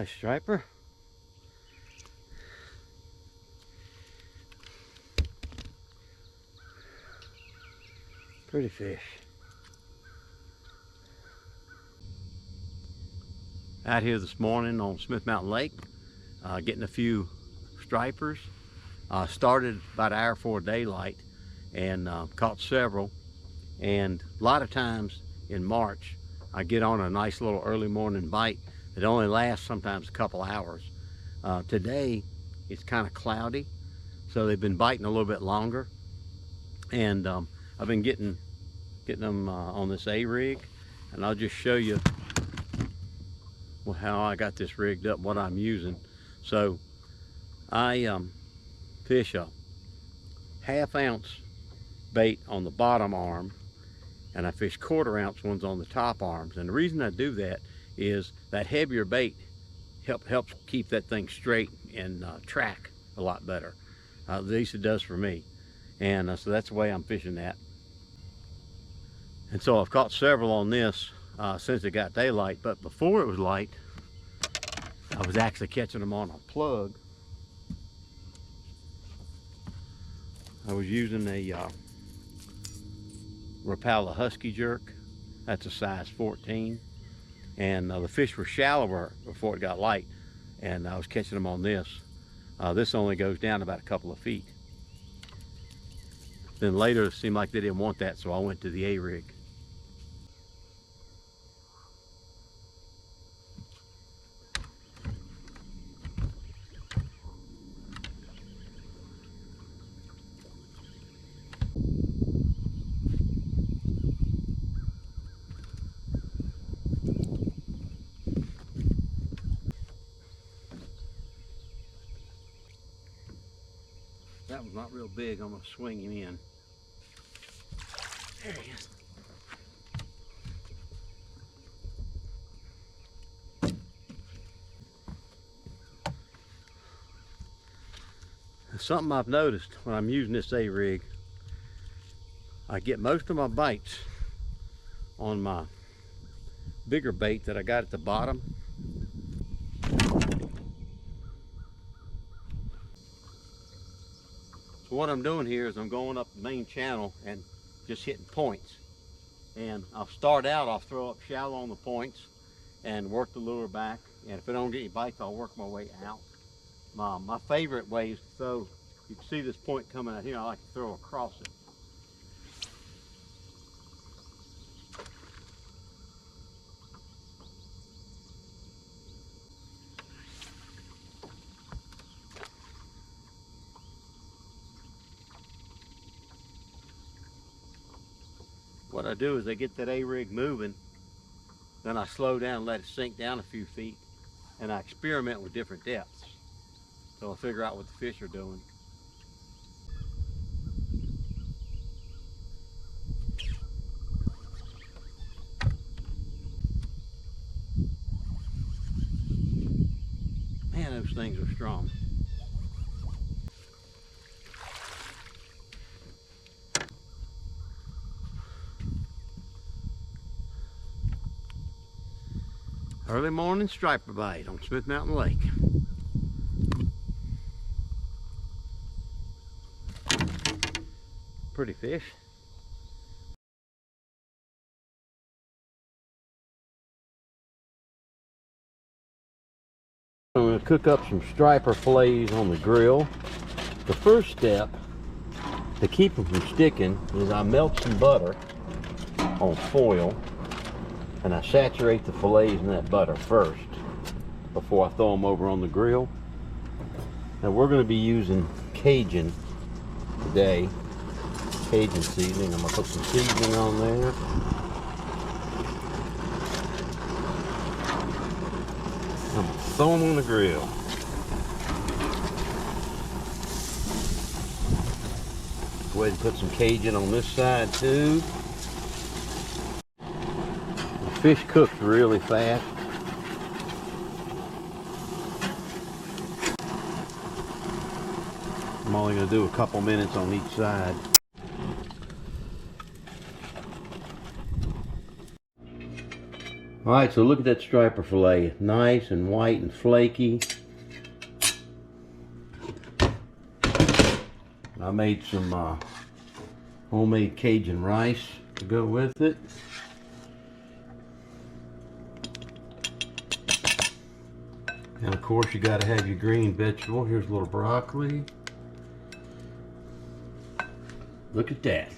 Nice striper. Pretty fish. Out here this morning on Smith Mountain Lake, getting a few stripers. Started about an hour before daylight and caught several. And a lot of times in March, I get on a nice little early morning bite that only lasts sometimes a couple hours. Today, it's kind of cloudy, so they've been biting a little bit longer. And I've been getting them on this A-rig, and I'll just show you how I got this rigged up, what I'm using. So I fish a 1/2 ounce bait on the bottom arm, and I fish 1/4 ounce ones on the top arms. And the reason I do that is that heavier bait helps keep that thing straight and track a lot better. At least it does for me. And so that's the way I'm fishing that. And so I've caught several on this since it got daylight, but before it was light, I was actually catching them on a plug. I was using a Rapala Husky jerk. That's a size 14. And the fish were shallower before it got light, and I was catching them on this. This only goes down about a couple of feet. Then later it seemed like they didn't want that, so I went to the A-rig. That was not real big. I'm going to swing him in. There he is. Something I've noticed when I'm using this A-rig, I get most of my bites on my bigger bait that I got at the bottom. So what I'm doing here is I'm going up the main channel and just hitting points. And I'll start out, I'll throw up shallow on the points and work the lure back. And if I don't get any bites, I'll work my way out. My favorite way is to throw, you can see this point coming out here, I like to throw across it. What I do is I get that A-rig moving, then I slow down and let it sink down a few feet, and I experiment with different depths. So I'll figure out what the fish are doing. Man, those things are strong. Early morning striper bite on Smith Mountain Lake. Pretty fish. I'm going to cook up some striper fillets on the grill. The first step to keep them from sticking is I melt some butter on foil, and I saturate the fillets in that butter first before I throw them over on the grill. Now we're going to be using Cajun today, Cajun seasoning. I'm going to put some seasoning on there. I'm going to throw them on the grill. Go ahead and put some Cajun on this side too. Fish cooked really fast. I'm only going to do a couple minutes on each side. All right, so look at that striper fillet. Nice and white and flaky. I made some homemade Cajun rice to go with it. And of course you got to have your green vegetable. Here's a little broccoli. Look at that.